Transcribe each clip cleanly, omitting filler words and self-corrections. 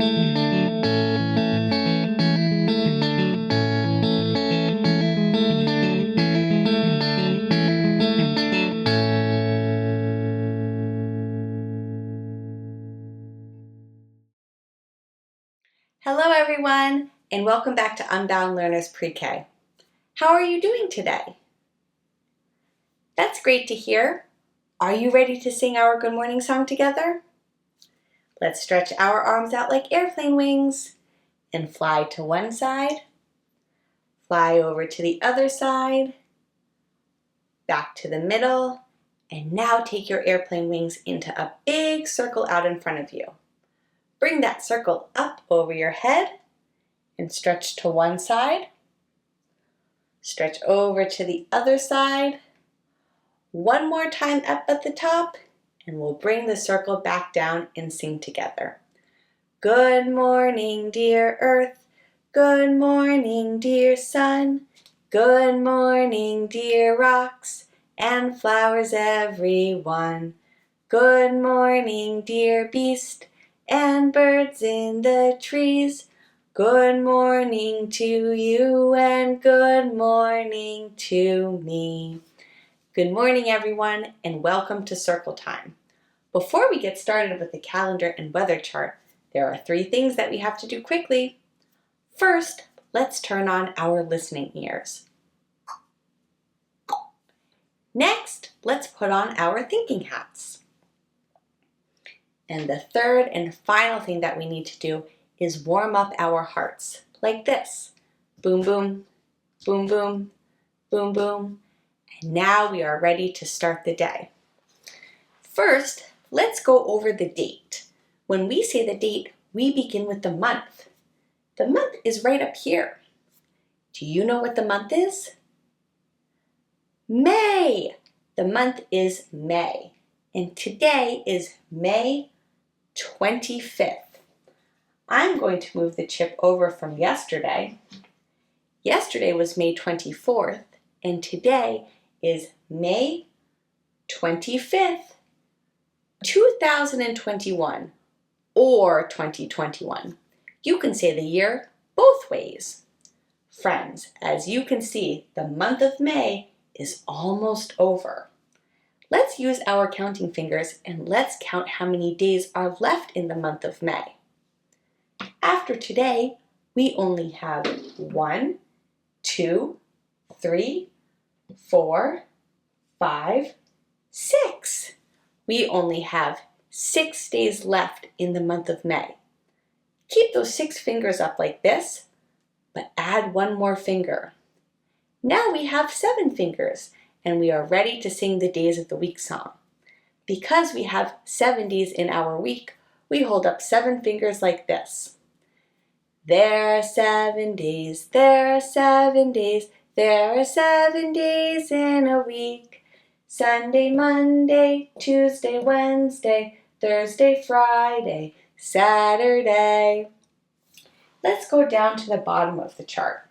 Hello everyone, and welcome back to Unbound Learners Pre-K. How are you doing today? That's great to hear. Are you ready to sing our good morning song together? Let's stretch our arms out like airplane wings and fly to one side, fly over to the other side, back to the middle, and now take your airplane wings into a big circle out in front of you. Bring that circle up over your head and stretch to one side, stretch over to the other side. One more time up at the top, and we'll bring the circle back down and sing together. Good morning, dear earth. Good morning, dear sun. Good morning, dear rocks and flowers everyone. Good morning, dear beast and birds in the trees. Good morning to you and good morning to me. Good morning everyone and welcome to Circle Time. Before we get started with the calendar and weather chart, there are 3 things that we have to do quickly. First, let's turn on our listening ears. Next, let's put on our thinking hats. And the third and final thing that we need to do is warm up our hearts, like this. Boom, boom, boom, boom, boom, boom. And now we are ready to start the day. First, let's go over the date. When we say the date, we begin with the month. The month is right up here. Do you know what the month is? May. The month is May. And today is May 25th. I'm going to move the chip over from yesterday. Yesterday was May 24th, and today is May 25th, 2021, or 2021. You can say the year both ways. Friends, as you can see, the month of May is almost over. Let's use our counting fingers and let's count how many days are left in the month of May. After today, we only have 1, 2, 3, 4, 5, 6. We only have 6 days left in the month of May. Keep those 6 fingers up like this, but add 1 more finger. Now we have 7 fingers, and we are ready to sing the Days of the Week song. Because we have 7 days in our week, we hold up 7 fingers like this. There are 7 days, there are 7 days, there are 7 days in a week. Sunday, Monday, Tuesday, Wednesday, Thursday, Friday, Saturday. Let's go down to the bottom of the chart.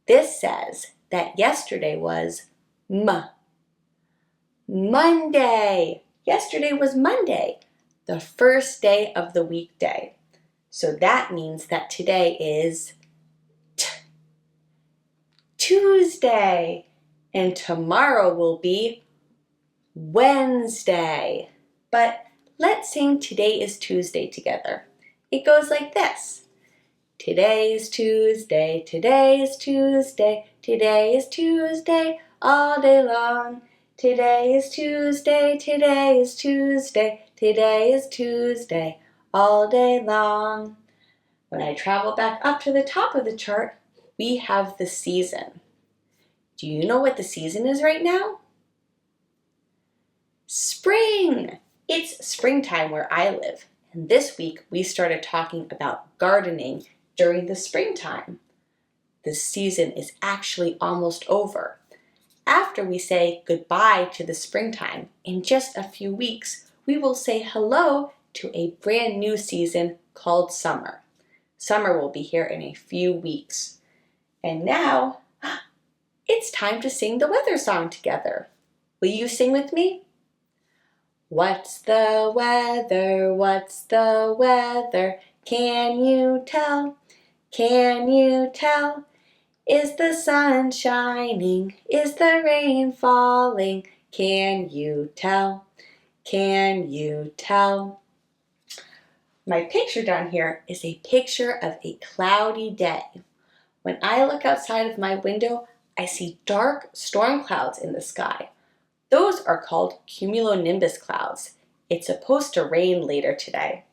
This says that yesterday was Monday. Yesterday was Monday, the first day of the weekday. So that means that today is Tuesday, and tomorrow will be Wednesday. But let's sing Today is Tuesday together. It goes like this. Today is Tuesday, today is Tuesday, today is Tuesday all day long. Today is Tuesday, today is Tuesday, today is Tuesday all day long. When I travel back up to the top of the chart, we have the season. Do you know what the season is right now? Spring! It's springtime where I live, and this week we started talking about gardening during the springtime. The season is actually almost over. After we say goodbye to the springtime, in just a few weeks, we will say hello to a brand new season called summer. Summer will be here in a few weeks. And now, it's time to sing the weather song together. Will you sing with me? What's the weather? What's the weather? Can you tell? Can you tell? Is the sun shining? Is the rain falling? Can you tell? Can you tell? My picture down here is a picture of a cloudy day. When I look outside of my window, I see dark storm clouds in the sky. Those are called cumulonimbus clouds. It's supposed to rain later today.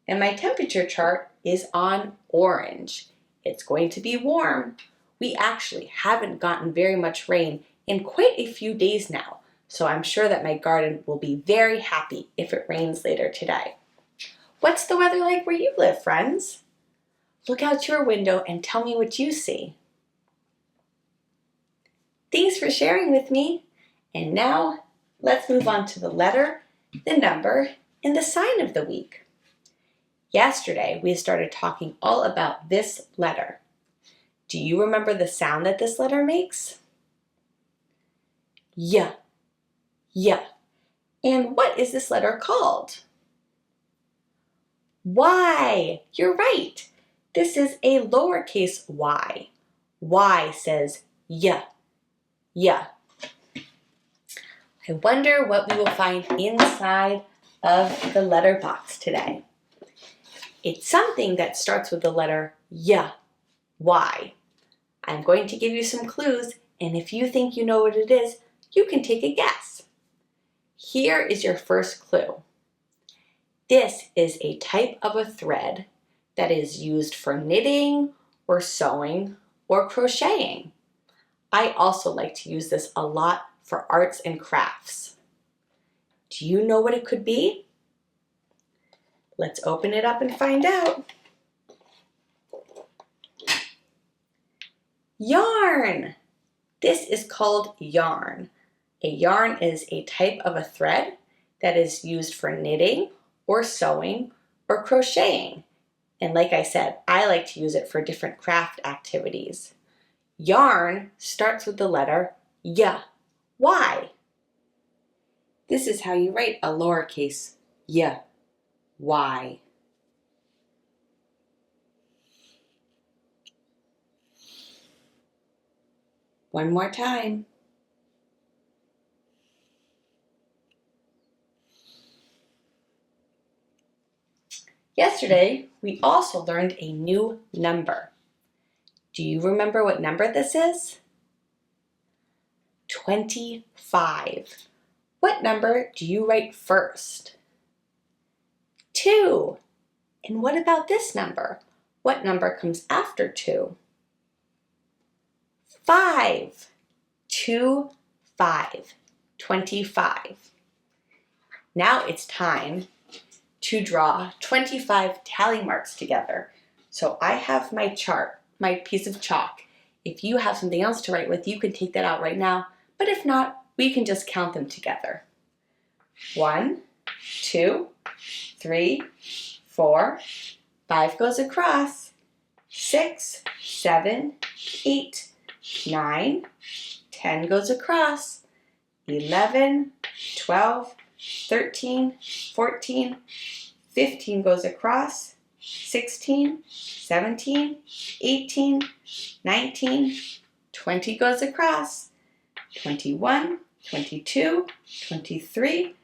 And my temperature chart is on orange. It's going to be warm. We actually haven't gotten very much rain in quite a few days now, so I'm sure that my garden will be very happy if it rains later today. What's the weather like where you live, friends? Look out your window and tell me what you see. Thanks for sharing with me. And now let's move on to the letter, the number, and the sign of the week. Yesterday, we started talking all about this letter. Do you remember the sound that this letter makes? Y. Y. And what is this letter called? Y. You're right. This is a lowercase y. Y says y. Y. I wonder what we will find inside of the letter box today. It's something that starts with the letter y. Y. I'm going to give you some clues, and if you think you know what it is, you can take a guess. Here is your first clue. This is a type of a thread that is used for knitting or sewing or crocheting. I also like to use this a lot for arts and crafts. Do you know what it could be? Let's open it up and find out. Yarn! This is called yarn. A yarn is a type of a thread that is used for knitting or sewing or crocheting. And like I said, I like to use it for different craft activities. Yarn starts with the letter y. Y. This is how you write a lowercase y. Y. One more time. Yesterday, we also learned a new number. Do you remember what number this is? 25. What number do you write first? 2. And what about this number? What number comes after 2? 5. 2, 5. 25. Now it's time to draw 25 tally marks together. So I have my chart, my piece of chalk. If you have something else to write with, you can take that out right now. But if not, we can just count them together. 1, 2, 3, 4, 5 goes across. 6, 7, 8, 9, 10 goes across. 11, 12, 13, 14, 15 goes across. 16, 17, 18, 19, 20 goes across. 21, 22, 23,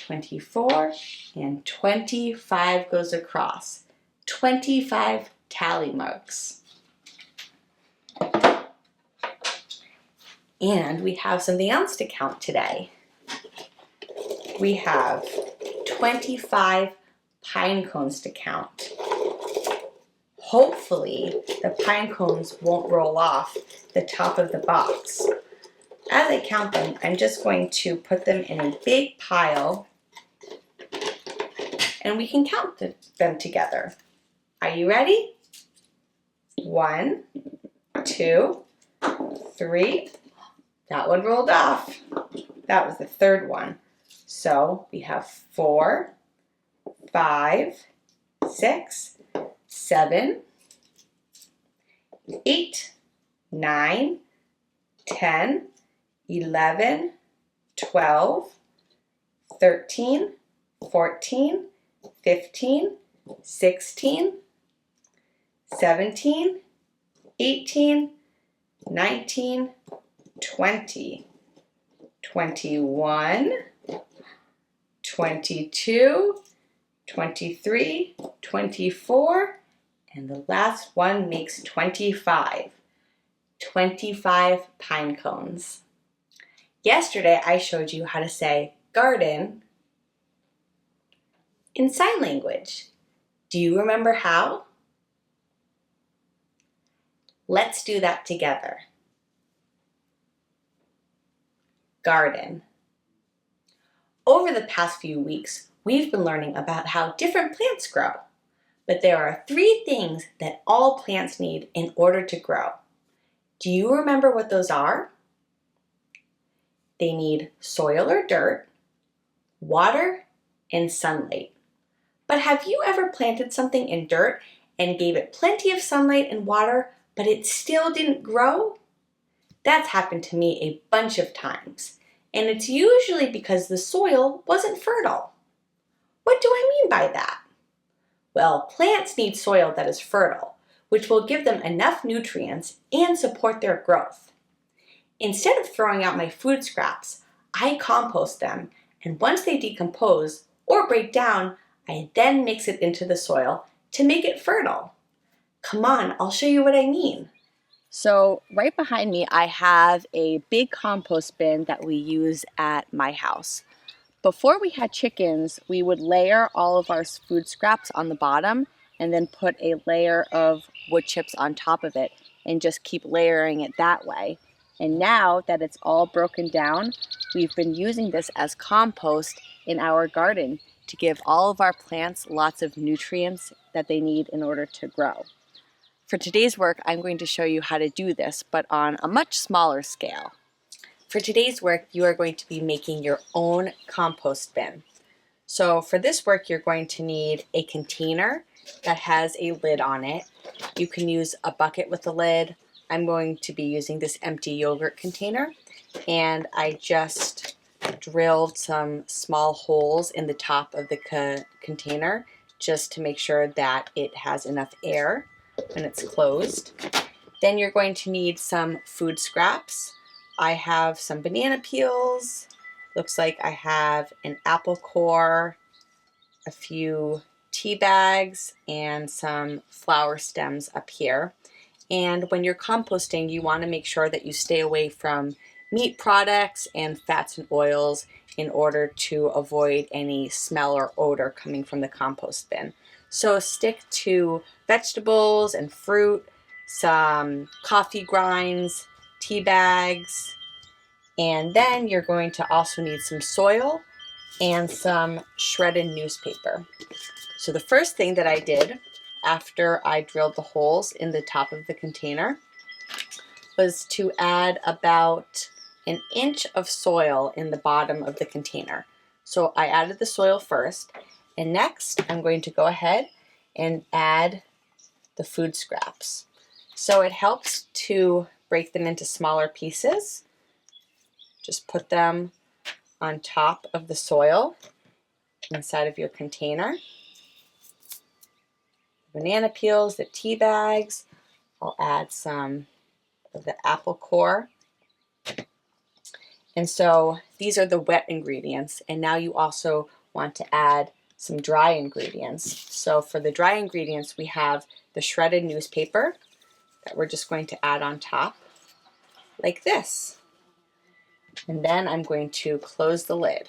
24, and 25 goes across. 25 tally marks. And we have something else to count today. We have 25 pine cones to count. Hopefully, the pine cones won't roll off the top of the box. As I count them, I'm just going to put them in a big pile and we can count them together. Are you ready? 1, 2, 3. That one rolled off. That was the third one. So we have 4, 5, 6, 7, 8, 9, 10, 11, 12, 13, 14, 15, 16, 17, 18, 19, 20, 21, 22, 23, 24, and the last one makes 25. 25 pine cones. Yesterday I showed you how to say garden in sign language. Do you remember how? Let's do that together. Garden. Over the past few weeks, we've been learning about how different plants grow. But there are 3 things that all plants need in order to grow. Do you remember what those are? They need soil or dirt, water, and sunlight. But have you ever planted something in dirt and gave it plenty of sunlight and water, but it still didn't grow? That's happened to me a bunch of times, and it's usually because the soil wasn't fertile. What do I mean by that? Well, plants need soil that is fertile, which will give them enough nutrients and support their growth. Instead of throwing out my food scraps, I compost them, and once they decompose or break down, I then mix it into the soil to make it fertile. Come on, I'll show you what I mean. So right behind me, I have a big compost bin that we use at my house. Before we had chickens, we would layer all of our food scraps on the bottom and then put a layer of wood chips on top of it and just keep layering it that way. And now that it's all broken down, we've been using this as compost in our garden to give all of our plants lots of nutrients that they need in order to grow. For today's work, I'm going to show you how to do this, but on a much smaller scale. For today's work, you are going to be making your own compost bin. So for this work, you're going to need a container that has a lid on it. You can use a bucket with a lid. I'm going to be using this empty yogurt container, and I just drilled some small holes in the top of the container just to make sure that it has enough air when it's closed. Then you're going to need some food scraps. I have some banana peels. Looks like I have an apple core, a few tea bags, and some flower stems up here. And when you're composting, you want to make sure that you stay away from meat products and fats and oils in order to avoid any smell or odor coming from the compost bin. So stick to vegetables and fruit, some coffee grinds, tea bags, and then you're going to also need some soil and some shredded newspaper. So the first thing that I did after I drilled the holes in the top of the container was to add about an inch of soil in the bottom of the container. So I added the soil first, and next I'm going to go ahead and add the food scraps. So it helps to break them into smaller pieces. Just put them on top of the soil inside of your container. Banana peels, the tea bags. I'll add some of the apple core. And so these are the wet ingredients, and now you also want to add some dry ingredients. So for the dry ingredients, we have the shredded newspaper that we're just going to add on top like this. And then I'm going to close the lid.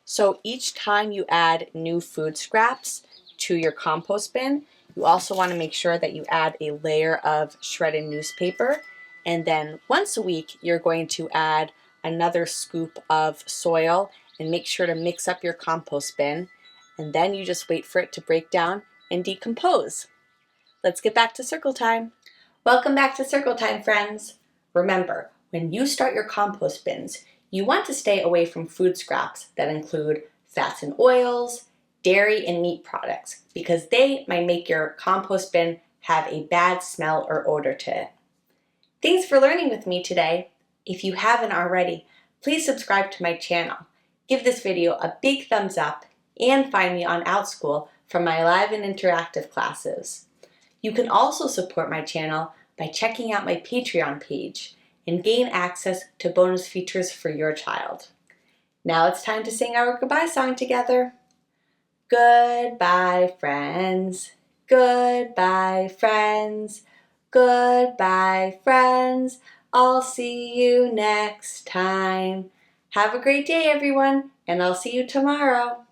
So each time you add new food scraps to your compost bin, you also want to make sure that you add a layer of shredded newspaper. And then once a week, you're going to add another scoop of soil and make sure to mix up your compost bin. And then you just wait for it to break down and decompose. Let's get back to circle time. Welcome back to circle time, friends. Remember, when you start your compost bins, you want to stay away from food scraps that include fats and oils, dairy and meat products, because they might make your compost bin have a bad smell or odor to it. Thanks for learning with me today. If you haven't already, please subscribe to my channel. Give this video a big thumbs up and find me on OutSchool for my live and interactive classes. You can also support my channel by checking out my Patreon page and gain access to bonus features for your child. Now it's time to sing our goodbye song together. Goodbye, friends. Goodbye, friends. Goodbye, friends. I'll see you next time. Have a great day, everyone, and I'll see you tomorrow.